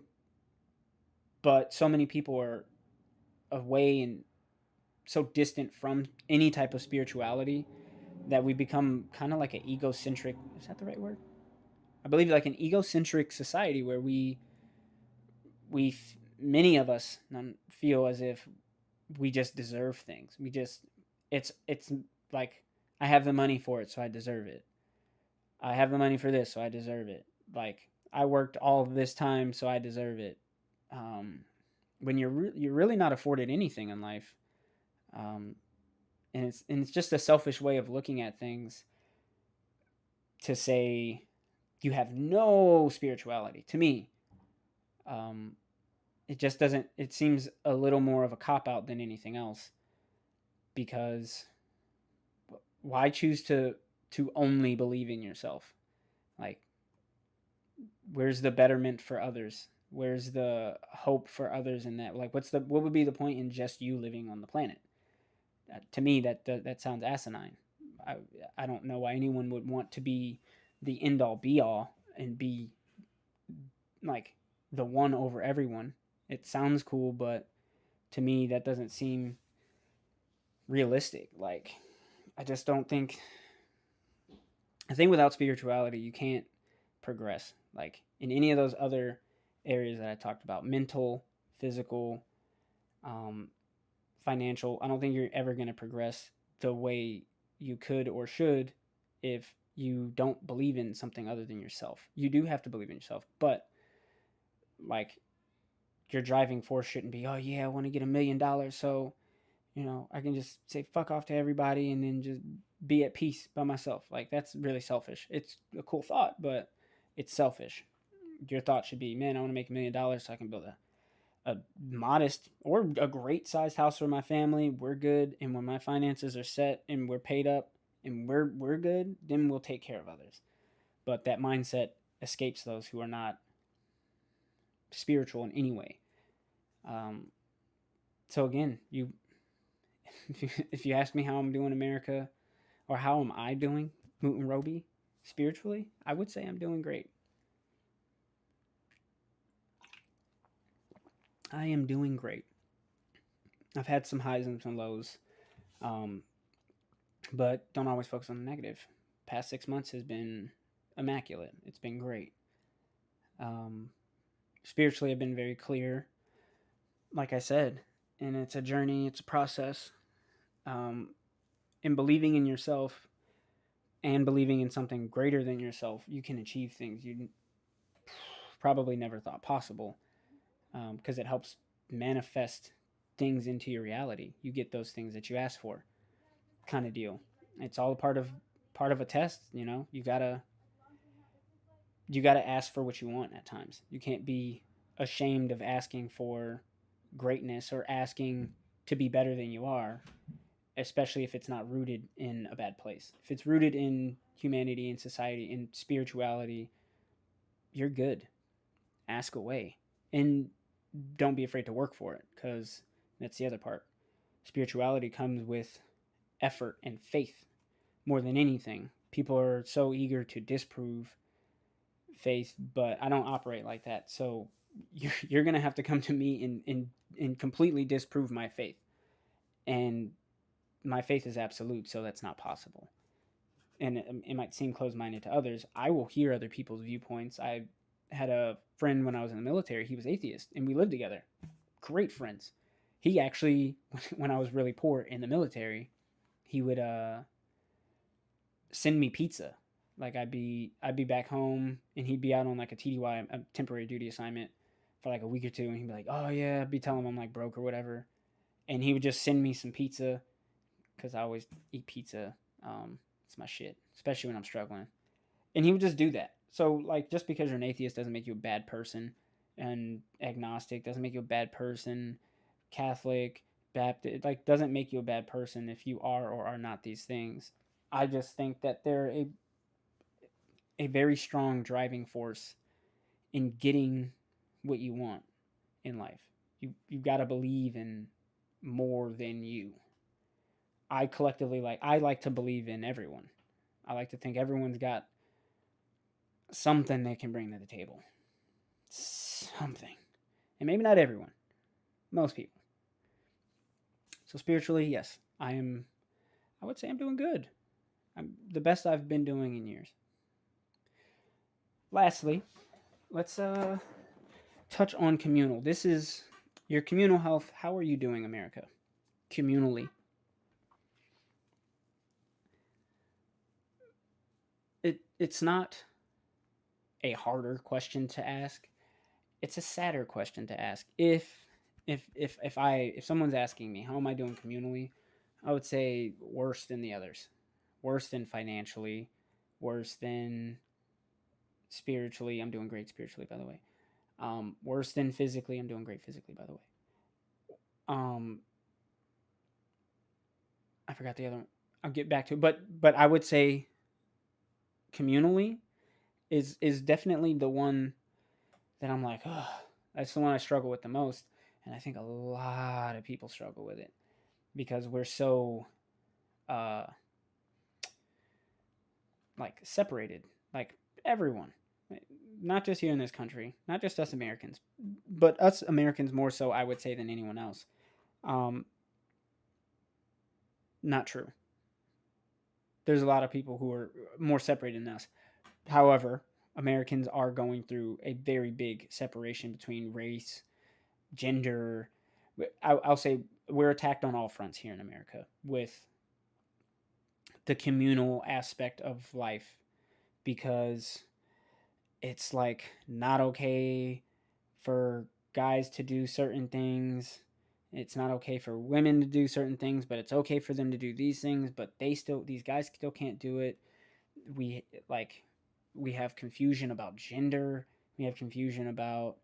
but so many people are away and so distant from any type of spirituality that we become kind of like an egocentric, is that the right word? I believe like an egocentric society where we many of us feel as if we just deserve things. It's like, I have the money for it, so I deserve it. I have the money for this, so I deserve it. Like, I worked all this time, so I deserve it. Um, when you're really not afforded anything in life, um, and it's just a selfish way of looking at things to say you have no spirituality. To me, um, it just doesn't. It seems a little more of a cop out than anything else because why choose to only believe in yourself? Like, where's the betterment for others? Where's the hope for others in that? Like, what would be the point in just you living on the planet? To me, that sounds asinine. I I don't know why anyone would want to be the end all be all and be like the one over everyone. It sounds cool, but to me that doesn't seem realistic. Like, I just don't think. I think without spirituality, you can't progress. Like, in any of those other areas that I talked about: mental, physical, um, financial. I don't think you're ever going to progress the way you could or should if you don't believe in something other than yourself. You do have to believe in yourself, but like your driving force shouldn't be, oh yeah, I want to get $1 million, so I can just say fuck off to everybody and then just be at peace by myself. Like that's really selfish. It's a cool thought, but it's selfish. Your thought should be, man, I want to make $1 million so I can build a modest or a great sized house for my family. We're good, and when my finances are set and we're paid up and we're good, then we'll take care of others. But that mindset escapes those who are not spiritual in any way. Um, so again, you if you ask me how I'm doing, America, or how am I doing, Moot and Roby, spiritually, I would say I'm doing great. I am doing great. I've had some highs and some lows, um, but don't always focus on the negative. Past 6 months has been immaculate. It's been great. Um, Spiritually, I've been very clear, like I said, and it's a journey. It's a process. Um, in believing in yourself and believing in something greater than yourself, you can achieve things you probably never thought possible, because it helps manifest things into your reality. You get those things that you ask for, kind of deal. It's all part of a test. You gotta ask for what you want at times. You can't be ashamed of asking for greatness or asking to be better than you are, especially if it's not rooted in a bad place. If it's rooted in humanity and society and spirituality, you're good. Ask away. And don't be afraid to work for it, because that's the other part. Spirituality comes with effort and faith more than anything. People are so eager to disprove faith, but I don't operate like that. So you're going to have to come to me and completely disprove my faith. And my faith is absolute, so that's not possible. And it might seem closed minded to others. I will hear other people's viewpoints. I had a friend when I was in the military, he was atheist, and we lived together. Great friends. He actually, when I was really poor in the military, he would send me pizza. Like I'd be back home and he'd be out on like a TDY, a temporary duty assignment, for like a week or two, and he'd be like, "Oh yeah," I'd be telling him I'm like broke or whatever, and he would just send me some pizza because I always eat pizza. It's my shit, especially when I'm struggling. And he would just do that. So like, just because you're an atheist doesn't make you a bad person, and agnostic doesn't make you a bad person. Catholic, Baptist, like, doesn't make you a bad person if you are or are not these things. I just think that they're a very strong driving force in getting what you want in life. You've got to believe in more than you. I like to believe in everyone. I like to think everyone's got something they can bring to the table. Something. And maybe not everyone. Most people. So spiritually, yes, I would say I'm doing good. I'm the best I've been doing in years. Lastly, let's touch on communal. This is your communal health. How are you doing, America? Communally. It's not a harder question to ask. It's a sadder question to ask. If someone's asking me how am I doing communally, I would say worse than the others. Worse than financially, worse than spiritually. I'm doing great spiritually, by the way. Worse than physically. I'm doing great physically, by the way. Um, I forgot the other one. I'll get back to it, but I would say communally is definitely the one that I'm like, oh, that's the one I struggle with the most, and I think a lot of people struggle with it because we're so uh like separated, like everyone, not just here in this country, not just us Americans, but us Americans more so, I would say, than anyone else. Um, Not true. There's a lot of people who are more separated than us. However, Americans are going through a very big separation between race, gender. I'll say we're attacked on all fronts here in America with the communal aspect of life, because it's like not okay for guys to do certain things. It's not okay for women to do certain things, but it's okay for them to do these things, but these guys still can't do it. We like we have confusion about gender. We have confusion about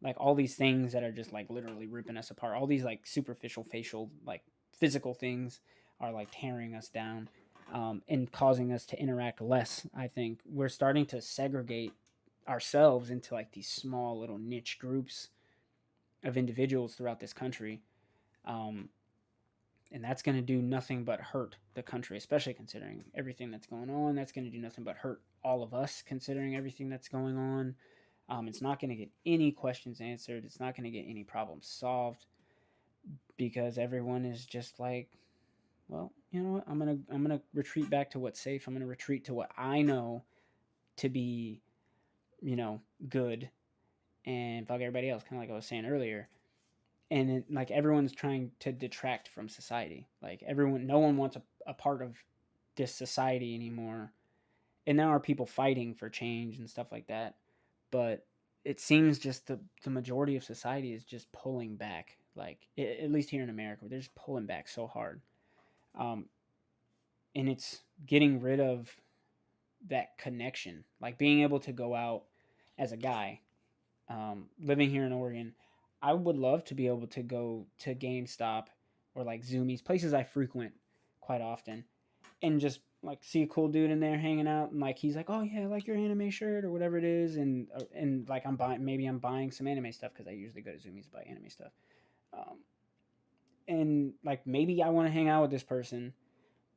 like all these things that are just like literally ripping us apart. All these like superficial facial like physical things are like tearing us down, and causing us to interact less. I think we're starting to segregate ourselves into like these small little niche groups of individuals throughout this country, um, and that's going to do nothing but hurt the country, especially considering everything that's going on. That's going to do nothing but hurt all of us, considering everything that's going on. It's not going to get any questions answered. It's not going to get any problems solved, because everyone is just like, well, you know what? I'm gonna retreat back to what's safe. I'm gonna retreat to what I know to be, you know, good, and fuck everybody else. Kind of like I was saying earlier. And like everyone's trying to detract from society. Like everyone, no one wants a part of this society anymore. And there are people fighting for change and stuff like that, but it seems just the majority of society is just pulling back, like at least here in America they're just pulling back so hard, um, and it's getting rid of that connection, like being able to go out as a guy, living here in Oregon. I would love to be able to go to GameStop or like Zoomies, places I frequent quite often, and just like see a cool dude in there hanging out, and like he's like, oh yeah, I like your anime shirt or whatever it is, and like I'm buying some anime stuff because I usually go to Zoomies to buy anime stuff, um, and like maybe I want to hang out with this person,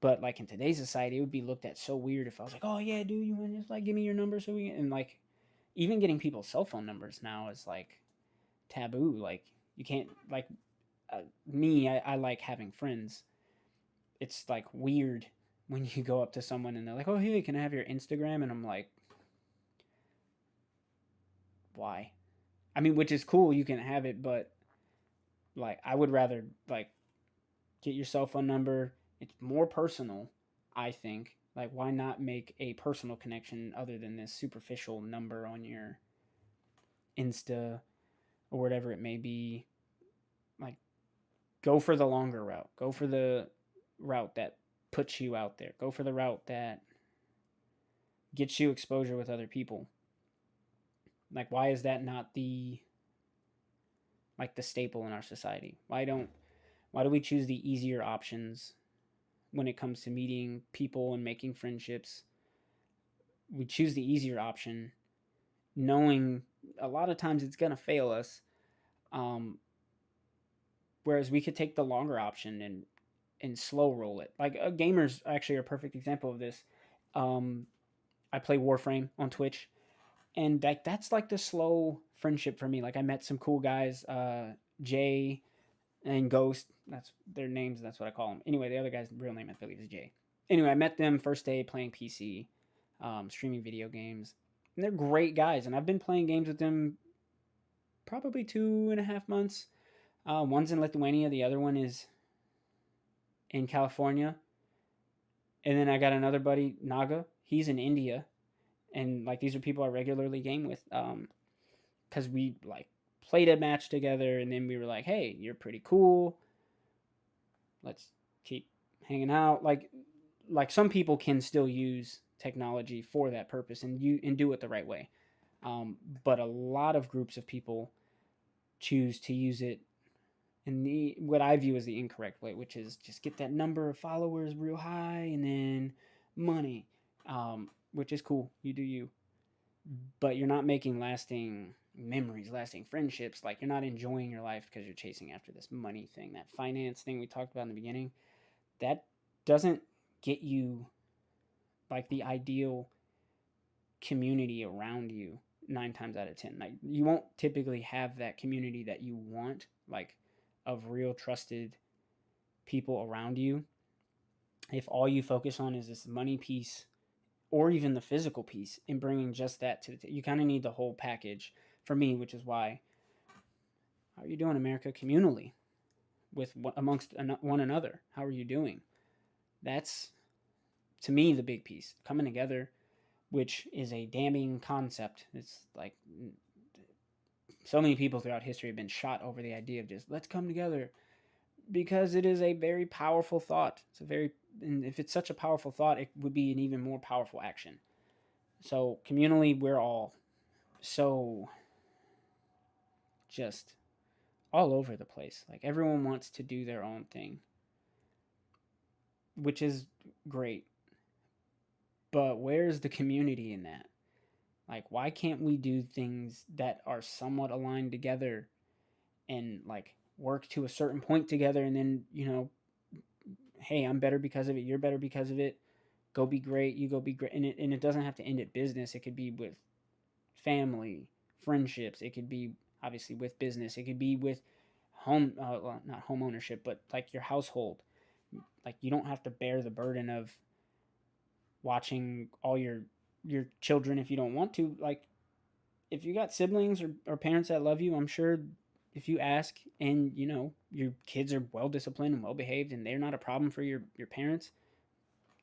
but like in today's society, it would be looked at so weird if I was like, oh yeah, dude, you want to just like give me your number so we, and like even getting people's cell phone numbers now is like taboo. Like you can't like me. I like having friends. It's like weird when you go up to someone and they're like, "Oh, hey, can I have your Instagram?" And I'm like, "Why?" I mean, which is cool, you can have it, but like I would rather like get your cell phone number. It's more personal, I think. Like why not make a personal connection other than this superficial number on your Insta or whatever it may be? Like go for the longer route. Go for the route that puts you out there. Go for the route that gets you exposure with other people. Like why is that not the like the staple in our society? Why do we choose the easier options when it comes to meeting people and making friendships? We choose the easier option knowing a lot of times it's going to fail us. Um, Whereas we could take the longer option and slow roll it. Like gamers actually are a perfect example of this. Um, I play Warframe on Twitch, and that's like the slow friendship for me. Like I met some cool guys, Jay and Ghost. That's their names. That's what I call them. Anyway, the other guy's real name I believe is Jay. Anyway, I met them first day playing PC, streaming video games, and they're great guys. And I've been playing games with them probably 2.5 months. One's in Lithuania, the other one is in California, and then I got another buddy, Naga. He's in India, and like these are people I regularly game with. Because we like played a match together, and then we were like, hey, you're pretty cool. Let's keep hanging out. Like some people can still use technology for that purpose and do it the right way. But a lot of groups of people choose to use it in the what I view as the incorrect way, which is just get that number of followers real high and then money, which is cool. You do you, but you're not making lasting memories, lasting friendships. Like you're not enjoying your life because you're chasing after this money thing, that finance thing we talked about in the beginning. That doesn't get you like the ideal community around you 9 times out of 10. Like you won't typically have that community that you want, like of real trusted people around you, if all you focus on is this money piece or even the physical piece, and bringing just that to you kind of need the whole package for me, which is why, how are you doing, America, communally with amongst one another? How are you doing? That's, to me, the big piece, coming together, which is a damning concept. It's like so many people throughout history have been shot over the idea of just let's come together, because it is a very powerful thought. It's a very, and if it's such a powerful thought, it would be an even more powerful action. So communally, we're all so just all over the place. Like everyone wants to do their own thing, which is great. But where's the community in that? Like, why can't we do things that are somewhat aligned together and like work to a certain point together, and then, hey, I'm better because of it, you're better because of it. Go be great, you go be great. And it doesn't have to end at business. It could be with family, friendships. It could be obviously with business. It could be with home, well, not home ownership, but like your household. Like you don't have to bear the burden of watching all your children if you don't want to. Like if you got siblings or parents that love you, I'm sure if you ask and your kids are well disciplined and well behaved and they're not a problem for your parents,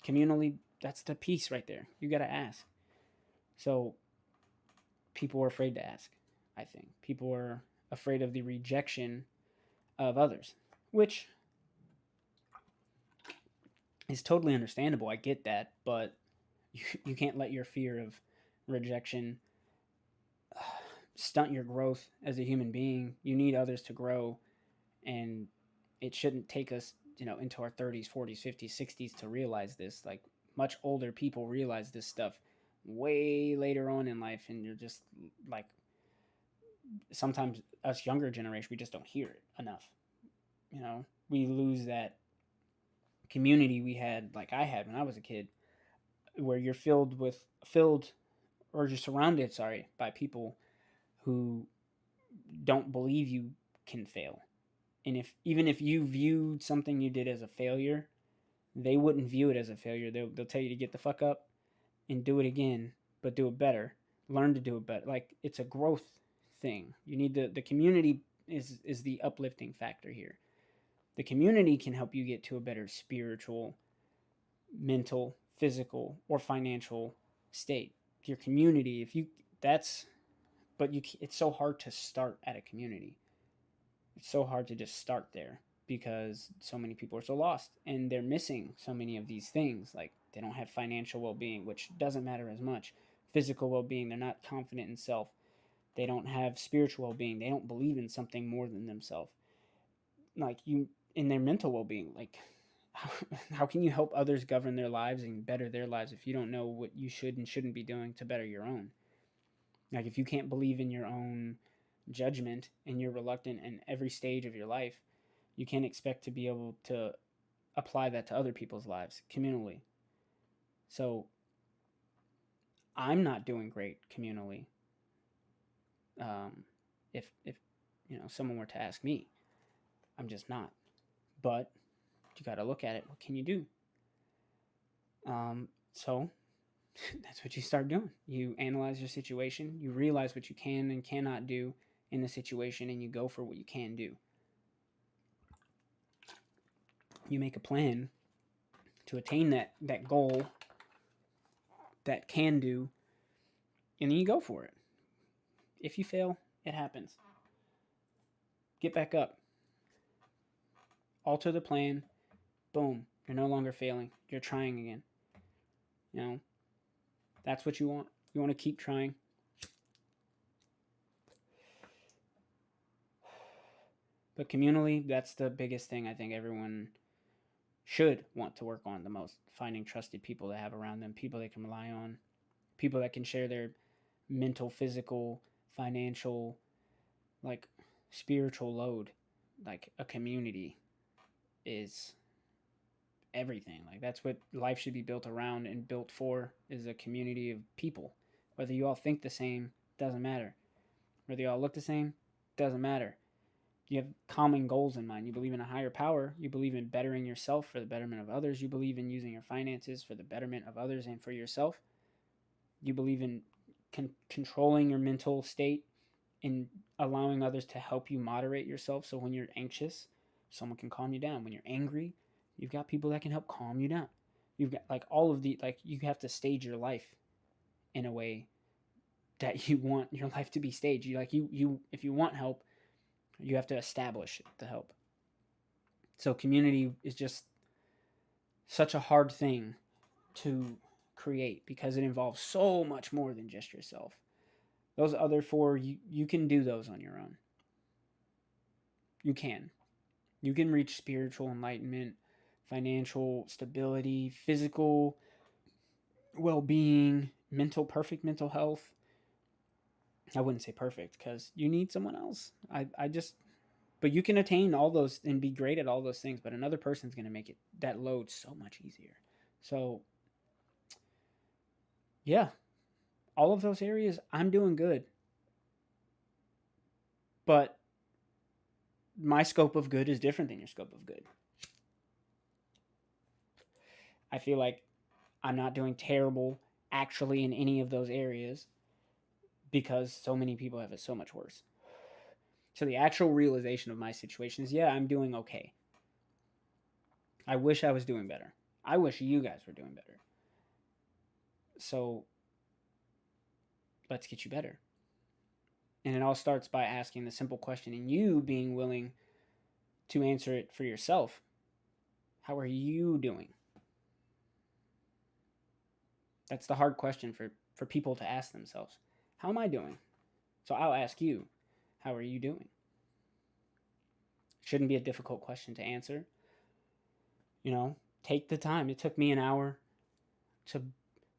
communally, that's the piece right there. You got to ask. So people are afraid to ask. I think people are afraid of the rejection of others, which is totally understandable. I get that, but you can't let your fear of rejection stunt your growth as a human being. You need others to grow, and it shouldn't take us, into our 30s, 40s, 50s, 60s to realize this. Like much older people realize this stuff way later on in life, and you're just like, sometimes us younger generation, we just don't hear it enough. We lose that community we had, like I had when I was a kid, where you're filled or you're surrounded, sorry, by people who don't believe you can fail. And if even if you viewed something you did as a failure, they wouldn't view it as a failure. They'll tell you to get the fuck up and do it again, but do it better. Learn to do it better. Like it's a growth thing. You need the community is the uplifting factor here. The community can help you get to a better spiritual, mental, physical, or financial state. Your community, if you that's but you it's so hard to start at a community. It's so hard to just start there because so many people are so lost and they're missing so many of these things. Like they don't have financial well-being, which doesn't matter as much. Physical well-being, they're not confident in self. They don't have spiritual well-being. They don't believe in something more than themselves. Like you in their mental well-being, like how can you help others govern their lives and better their lives if you don't know what you should and shouldn't be doing to better your own? Like if you can't believe in your own judgment and you're reluctant in every stage of your life, you can't expect to be able to apply that to other people's lives communally. So I'm not doing great communally. If someone were to ask me, I'm just not. But you got to look at it. What can you do? So that's what you start doing. You analyze your situation. You realize what you can and cannot do in the situation, and you go for what you can do. You make a plan to attain that goal, that can do, and then you go for it. If you fail, it happens. Get back up. Alter the plan. Boom. You're no longer failing. You're trying again. You know, that's what you want. You want to keep trying. But communally, that's the biggest thing I think everyone should want to work on the most. Finding trusted people to have around them, people they can rely on, people that can share their mental, physical, financial, like spiritual load. Like a community is everything. Like that's what life should be built around and built for, is a community of people. Whether you all think the same, doesn't matter. Whether you all look the same, doesn't matter. You have common goals in mind. You believe in a higher power. You believe in bettering yourself for the betterment of others. You believe in using your finances for the betterment of others and for yourself. You believe in controlling your mental state and allowing others to help you moderate yourself. So when you're anxious, someone can calm you down. When you're angry, you've got people that can help calm you down. You've got like all of the, like, you have to stage your life in a way that you want your life to be staged. You if you want help, you have to establish the help. So community is just such a hard thing to create because it involves so much more than just yourself. Those other four, you can do those on your own. You can. You can reach spiritual enlightenment, financial stability, physical well-being, perfect mental health. I wouldn't say perfect because you need someone else. I just, but you can attain all those and be great at all those things, but another person's going to make it, that load, so much easier. So yeah, all of those areas I'm doing good, but my scope of good is different than your scope of good. I feel like I'm not doing terrible actually in any of those areas because so many people have it so much worse. So the actual realization of my situation is, yeah, I'm doing okay. I wish I was doing better. I wish you guys were doing better. So let's get you better. And it all starts by asking the simple question and you being willing to answer it for yourself. How are you doing? That's the hard question for people to ask themselves. How am I doing? So I'll ask you, how are you doing? Shouldn't be a difficult question to answer. You know, take the time. It took me an hour to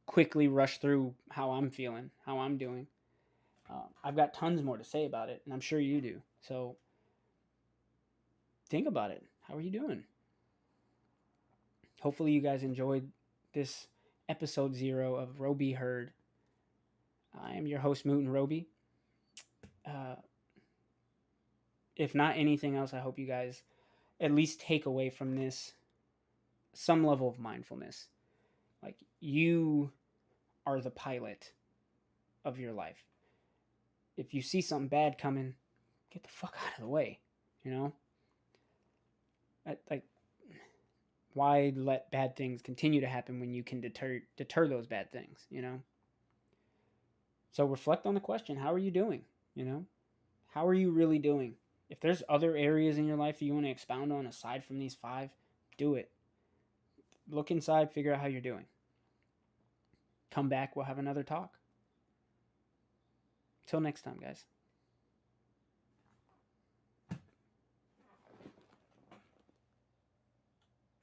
quickly rush through how I'm feeling, how I'm doing. I've got tons more to say about it, and I'm sure you do. So think about it. How are you doing? Hopefully, you guys enjoyed this episode 0 of Roby Heard. I am your host, Moot and Roby. Uh, if not anything else, I hope you guys at least take away from this some level of mindfulness. Like, you are the pilot of your life. If you see something bad coming, get the fuck out of the way. You know, like, why let bad things continue to happen when you can deter those bad things? You know. So reflect on the question: how are you doing? You know, how are you really doing? If there's other areas in your life that you want to expound on aside from these 5, do it. Look inside, figure out how you're doing. Come back, we'll have another talk. Till next time, guys.